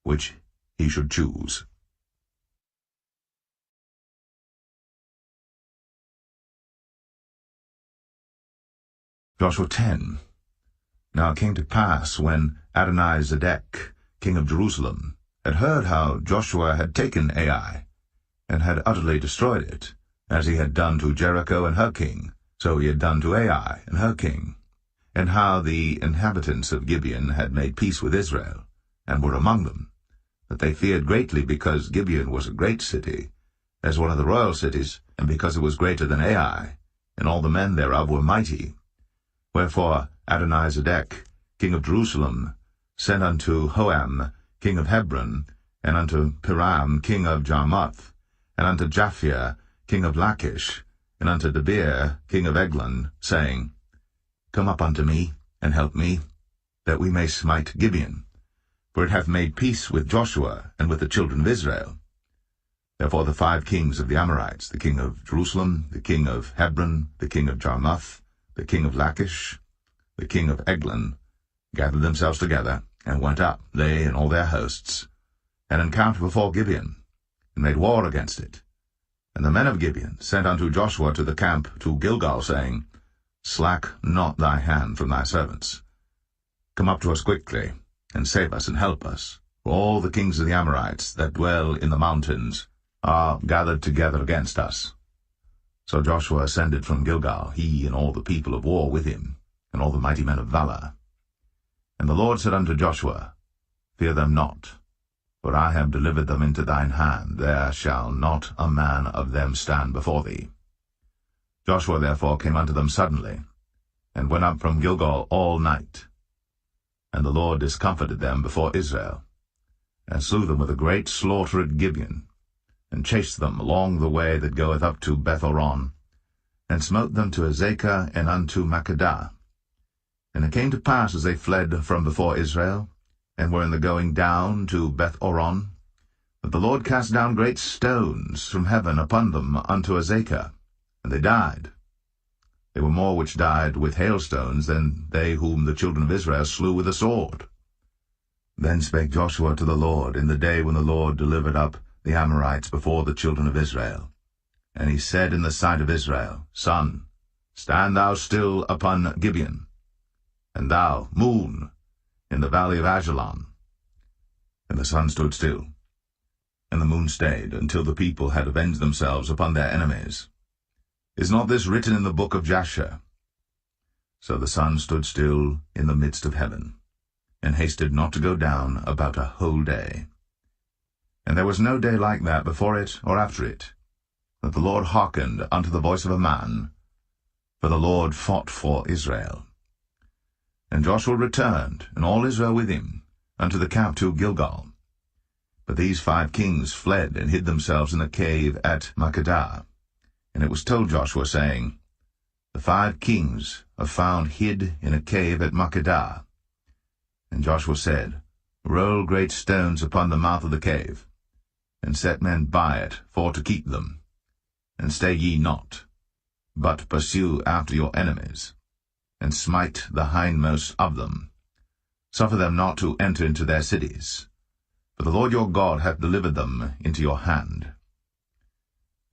which he should choose. Joshua 10. Now it came to pass, when Adonizedek, king of Jerusalem, had heard how Joshua had taken Ai, and had utterly destroyed it, as he had done to Jericho and her king, so he had done to Ai and her king, and how the inhabitants of Gibeon had made peace with Israel, and were among them, that they feared greatly, because Gibeon was a great city, as one of the royal cities, and because it was greater than Ai, and all the men thereof were mighty. Wherefore Adonizedek, king of Jerusalem, sent unto Hoam, king of Hebron, and unto Piram, king of Jarmuth, and unto Japhia, king of Lachish, and unto Debir, king of Eglon, saying, Come up unto me, and help me, that we may smite Gibeon, for it hath made peace with Joshua and with the children of Israel. Therefore the 5 kings of the Amorites, the king of Jerusalem, the king of Hebron, the king of Jarmuth, the king of Lachish, the king of Eglon, gathered themselves together, and went up, they and all their hosts, and encamped before Gibeon, and made war against it. And the men of Gibeon sent unto Joshua to the camp to Gilgal, saying, Slack not thy hand from thy servants. Come up to us quickly, and save us and help us, for all the kings of the Amorites that dwell in the mountains are gathered together against us. So Joshua ascended from Gilgal, he and all the people of war with him, and all the mighty men of valor. And the Lord said unto Joshua, Fear them not, for I have delivered them into thine hand. There shall not a man of them stand before thee. Joshua therefore came unto them suddenly, and went up from Gilgal all night. And the Lord discomfited them before Israel, and slew them with a great slaughter at Gibeon, and chased them along the way that goeth up to Beth-horon, and smote them to Azekah and unto Makkedah. And it came to pass, as they fled from before Israel, and were in the going down to Beth-horon, that the Lord cast down great stones from heaven upon them unto Azekah, and they died. There were more which died with hailstones than they whom the children of Israel slew with the sword. Then spake Joshua to the Lord in the day when the Lord delivered up the Amorites before the children of Israel. And he said in the sight of Israel, Sun, stand thou still upon Gibeon, and thou, moon, in the valley of Ajalon. And the sun stood still, and the moon stayed, until the people had avenged themselves upon their enemies. Is not this written in the book of Jasher? So the sun stood still in the midst of heaven, and hasted not to go down about a whole day. And there was no day like that before it or after it, that the Lord hearkened unto the voice of a man, for the Lord fought for Israel. And Joshua returned, and all Israel with him, unto the camp to Gilgal. But these 5 kings fled, and hid themselves in the cave at Makkedah. And it was told Joshua, saying, The 5 kings are found hid in a cave at Makkedah. And Joshua said, Roll great stones upon the mouth of the cave, and set men by it for to keep them. And stay ye not, but pursue after your enemies, and smite the hindmost of them. Suffer them not to enter into their cities, for the Lord your God hath delivered them into your hand.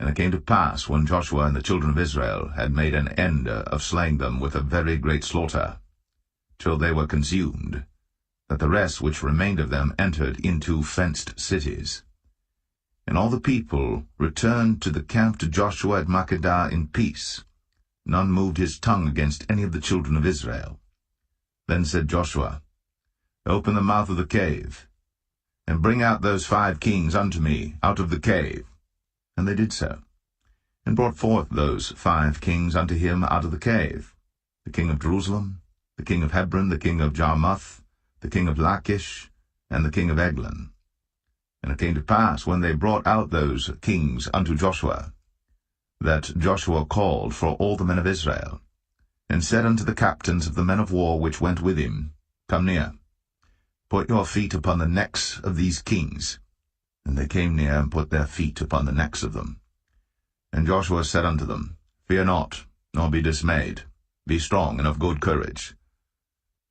And it came to pass, when Joshua and the children of Israel had made an end of slaying them with a very great slaughter, till they were consumed, that the rest which remained of them entered into fenced cities. And all the people returned to the camp to Joshua at Makkedah in peace. None moved his tongue against any of the children of Israel. Then said Joshua, Open the mouth of the cave, and bring out those 5 kings unto me out of the cave. And they did so, and brought forth those 5 kings unto him out of the cave, the king of Jerusalem, the king of Hebron, the king of Jarmuth, the king of Lachish, and the king of Eglon. And it came to pass, when they brought out those kings unto Joshua, that Joshua called for all the men of Israel, and said unto the captains of the men of war which went with him, Come near, put your feet upon the necks of these kings. And they came near, and put their feet upon the necks of them. And Joshua said unto them, Fear not, nor be dismayed. Be strong and of good courage.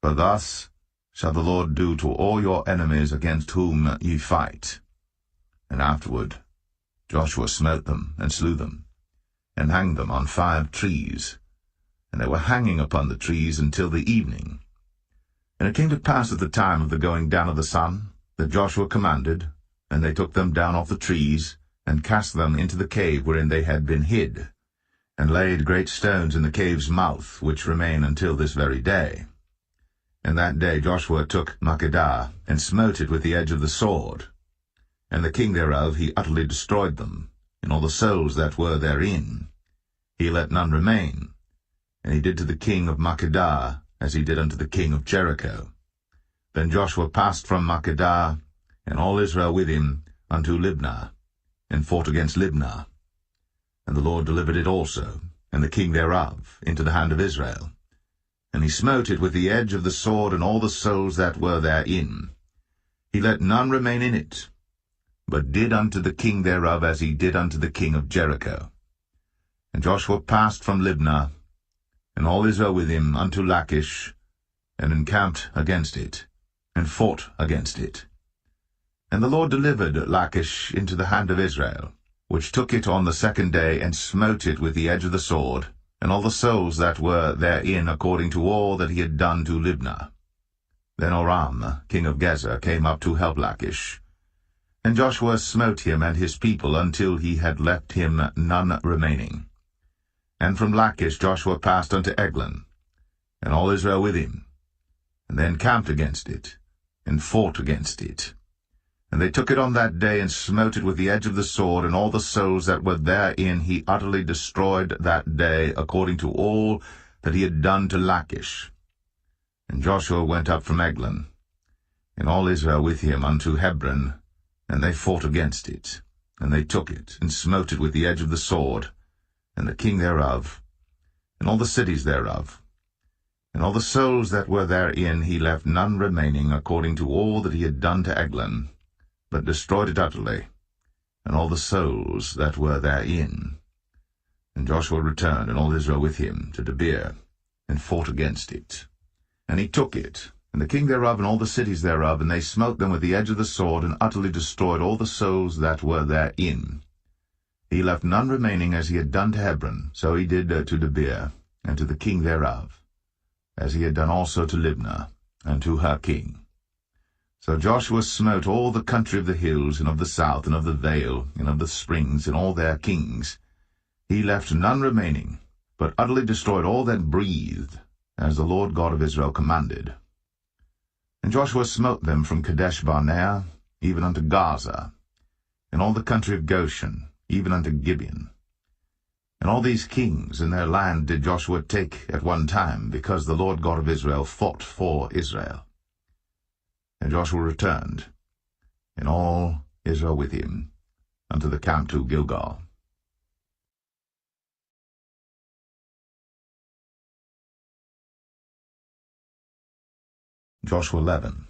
For thus shall the Lord do to all your enemies against whom ye fight. And afterward Joshua smote them, and slew them, and hanged them on 5 trees. And they were hanging upon the trees until the evening. And it came to pass at the time of the going down of the sun, that Joshua commanded, and they took them down off the trees, and cast them into the cave wherein they had been hid, and laid great stones in the cave's mouth, which remain until this very day. And that day Joshua took Makkedah, and smote it with the edge of the sword. And the king thereof he utterly destroyed them, and all the souls that were therein. He let none remain. And he did to the king of Makkedah as he did unto the king of Jericho. Then Joshua passed from Makkedah, and all Israel with him, unto Libnah, and fought against Libnah. And the Lord delivered it also, and the king thereof, into the hand of Israel. And he smote it with the edge of the sword, and all the souls that were therein. He let none remain in it, but did unto the king thereof as he did unto the king of Jericho. And Joshua passed from Libnah, and all Israel with him, unto Lachish, and encamped against it, and fought against it. And the Lord delivered Lachish into the hand of Israel, which took it on the second day, and smote it with the edge of the sword, and all the souls that were therein, according to all that he had done to Libnah. Then Aram, king of Gezer, came up to help Lachish. And Joshua smote him and his people until he had left him none remaining. And from Lachish Joshua passed unto Eglon, and all Israel with him. And they encamped against it, and fought against it. And they took it on that day, and smote it with the edge of the sword, and all the souls that were therein he utterly destroyed that day, according to all that he had done to Lachish. And Joshua went up from Eglon, and all Israel with him, unto Hebron, and they fought against it. And they took it, and smote it with the edge of the sword, and the king thereof, and all the cities thereof. And all the souls that were therein he left none remaining, according to all that he had done to Eglon, but destroyed it utterly, and all the souls that were therein. And Joshua returned, and all Israel with him, to Debir, and fought against it. And he took it, and the king thereof, and all the cities thereof, and they smote them with the edge of the sword, and utterly destroyed all the souls that were therein. He left none remaining, as he had done to Hebron, so he did to Debir, and to the king thereof, as he had done also to Libnah, and to her king. So Joshua smote all the country of the hills, and of the south, and of the vale, and of the springs, and all their kings. He left none remaining, but utterly destroyed all that breathed, as the Lord God of Israel commanded. And Joshua smote them from Kadesh-barnea, even unto Gaza, and all the country of Goshen, even unto Gibeon. And all these kings in their land did Joshua take at one time, because the Lord God of Israel fought for Israel. And Joshua returned, and all Israel with him, unto the camp to Gilgal. Joshua 11.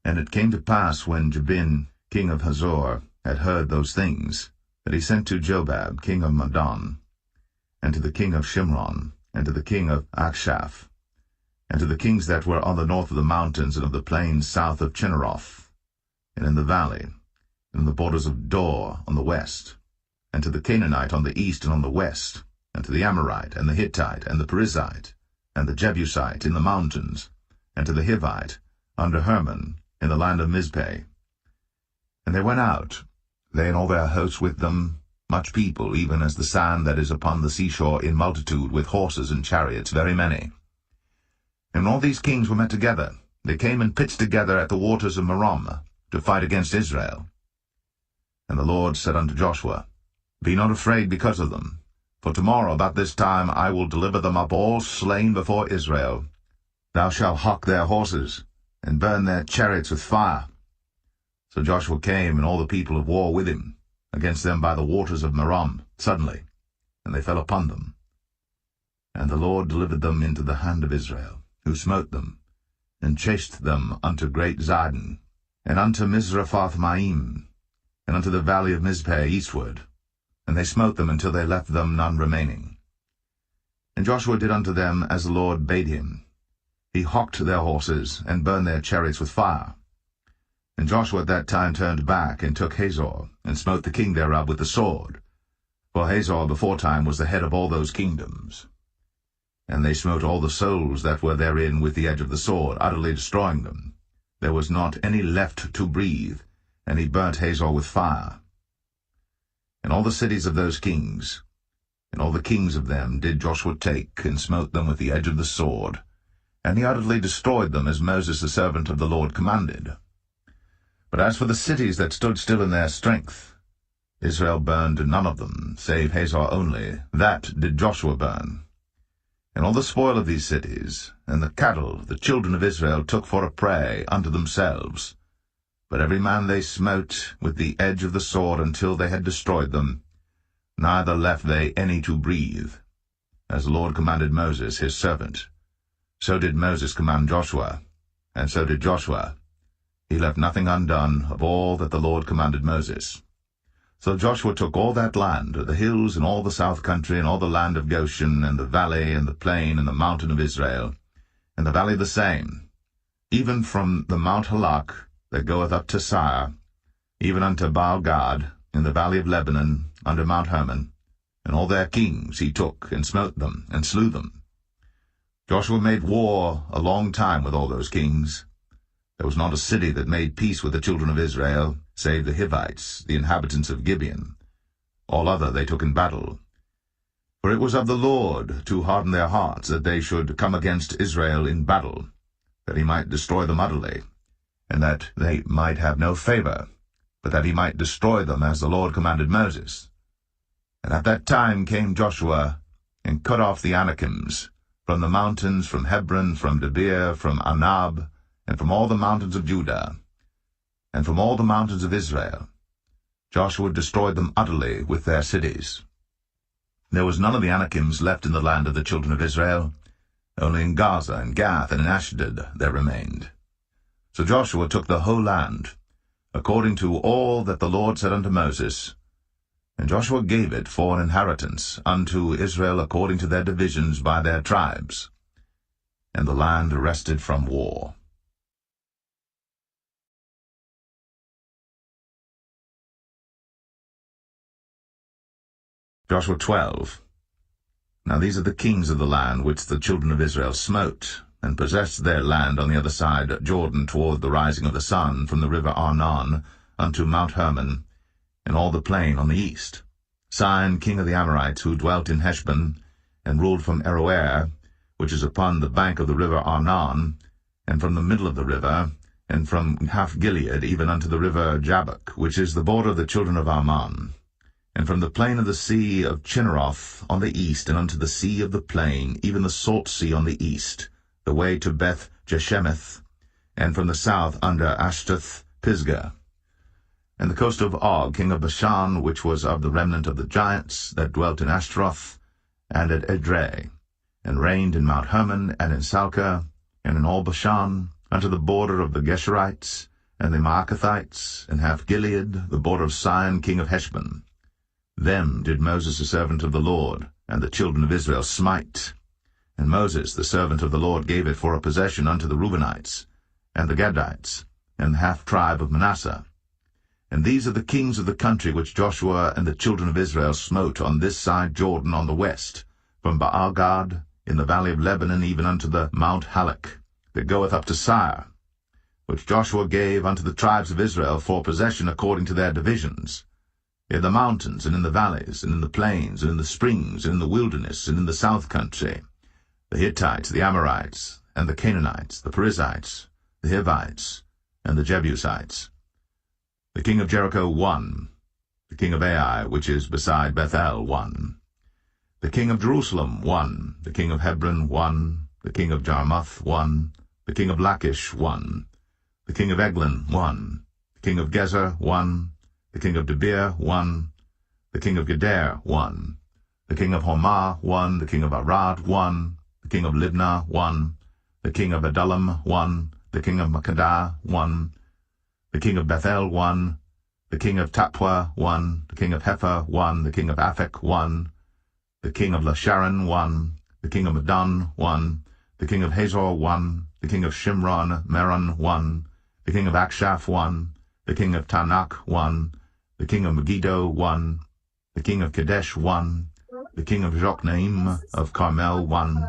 And it came to pass, when Jabin, king of Hazor, had heard those things, that he sent to Jobab, king of Madon, and to the king of Shimron, and to the king of Achshaph, and to the kings that were on the north of the mountains, and of the plains south of Chinneroth, and in the valley, and in the borders of Dor on the west, and to the Canaanite on the east and on the west, and to the Amorite, and the Hittite, and the Perizzite, and the Jebusite in the mountains, and to the Hivite, under Hermon, in the land of Mizpeh. And they went out, they and all their hosts with them, much people, even as the sand that is upon the seashore in multitude, with horses and chariots very many. And when all these kings were met together, they came and pitched together at the waters of Merom, to fight against Israel. And the Lord said unto Joshua, Be not afraid because of them, for tomorrow about this time I will deliver them up all slain before Israel. Thou shalt hock their horses, and burn their chariots with fire. So Joshua came, and all the people of war with him, against them by the waters of Merom, suddenly, and they fell upon them. And the Lord delivered them into the hand of Israel, who smote them, and chased them unto great Zidon, and unto Misrephoth-maim, and unto the valley of Mizpeh eastward, and they smote them until they left them none remaining. And Joshua did unto them as the Lord bade him. He hocked their horses, and burned their chariots with fire. And Joshua at that time turned back, and took Hazor, and smote the king thereof with the sword. For Hazor beforetime was the head of all those kingdoms. And they smote all the souls that were therein with the edge of the sword, utterly destroying them. There was not any left to breathe, and he burnt Hazor with fire. And all the cities of those kings, and all the kings of them, did Joshua take, and smote them with the edge of the sword, and he utterly destroyed them, as Moses the servant of the Lord commanded. But as for the cities that stood still in their strength, Israel burned none of them, save Hazor only. That did Joshua burn. And all the spoil of these cities, and the cattle, the children of Israel took for a prey unto themselves. But every man they smote with the edge of the sword until they had destroyed them, neither left they any to breathe, as the Lord commanded Moses his servant. So did Moses command Joshua, and so did Joshua. He left nothing undone of all that the Lord commanded Moses. So Joshua took all that land, the hills and all the south country, and all the land of Goshen, and the valley, and the plain, and the mountain of Israel, and the valley the same, even from the Mount Halak that goeth up to Seir, even unto Baal-gad, in the valley of Lebanon, under Mount Hermon, and all their kings he took, and smote them, and slew them. Joshua made war a long time with all those kings. There was not a city that made peace with the children of Israel, save the Hivites, the inhabitants of Gibeon. All other they took in battle. For it was of the Lord to harden their hearts, that they should come against Israel in battle, that he might destroy them utterly, and that they might have no favor, but that he might destroy them as the Lord commanded Moses. And at that time came Joshua, and cut off the Anakims, from the mountains, from Hebron, from Debir, from Anab, and from all the mountains of Judah, and from all the mountains of Israel. Joshua destroyed them utterly with their cities. There was none of the Anakims left in the land of the children of Israel. Only in Gaza and Gath and in Ashdod there remained. So Joshua took the whole land, according to all that the Lord said unto Moses, and Joshua gave it for an inheritance unto Israel according to their divisions by their tribes. And the land rested from war. Joshua 12. Now these are the kings of the land which the children of Israel smote, and possessed their land on the other side Jordan toward the rising of the sun, from the river Arnon unto Mount Hermon, and all the plain on the east. Sihon king of the Amorites, who dwelt in Heshbon, and ruled from Aroer, which is upon the bank of the river Arnon, and from the middle of the river, and from Gilead even unto the river Jabbok, which is the border of the children of Ammon, and from the plain of the sea of Chinneroth on the east, and unto the sea of the plain, even the salt sea on the east, the way to Beth Jeshemeth, and from the south under Ashtath Pisgah, and the coast of Og king of Bashan, which was of the remnant of the giants that dwelt in Ashtaroth, and at Edrei, and reigned in Mount Hermon, and in Salcah, and in all Bashan, unto the border of the Geshurites, and the Maacathites, and half Gilead, the border of Sihon king of Heshbon. Them did Moses the servant of the Lord, and the children of Israel smite. And Moses the servant of the Lord gave it for a possession unto the Reubenites, and the Gadites, and the half tribe of Manasseh. And these are the kings of the country which Joshua and the children of Israel smote on this side Jordan on the west, from Baal-gad in the valley of Lebanon even unto the Mount Halak, that goeth up to Seir, which Joshua gave unto the tribes of Israel for possession according to their divisions, in the mountains, and in the valleys, and in the plains, and in the springs, and in the wilderness, and in the south country, the Hittites, the Amorites, and the Canaanites, the Perizzites, the Hivites, and the Jebusites. The king of Jericho won, the king of Ai, which is beside Bethel, won. The king of Jerusalem won, the king of Hebron won, the king of Jarmuth won, the king of Lachish won, the king of Eglon won, the king of Gezer won, the king of Debir won, the king of Geder won, the king of Hormah won, the king of Arad won, the king of Libnah won, the king of Adullam won, the king of Makkedah won, the king of Bethel won, the king of Tappuah won, the king of Hepher won, the king of Aphek won, the king of Lasharon won, the king of Medan won, the king of Hazor won, the king of Shimron Meron won, the king of Akshaph won, the king of Tanakh won, the king of Megiddo won, the king of Kadesh won, the king of Jokneam of Carmel won,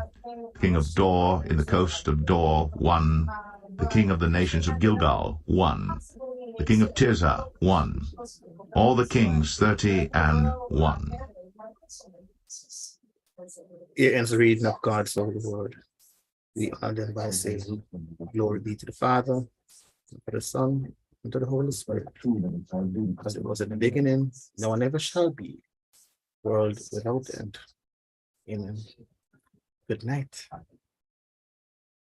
the king of Dor in the coast of Dor won, the king of the nations of Gilgal won, the king of Tirzah won, all the kings 30 and 1. Here ends the reading of God's holy word. We honor them by saying, Glory be to the Father, and to the Son, and to the Holy Spirit, as it was in the beginning, now and ever shall be, world without end. Amen. Good night.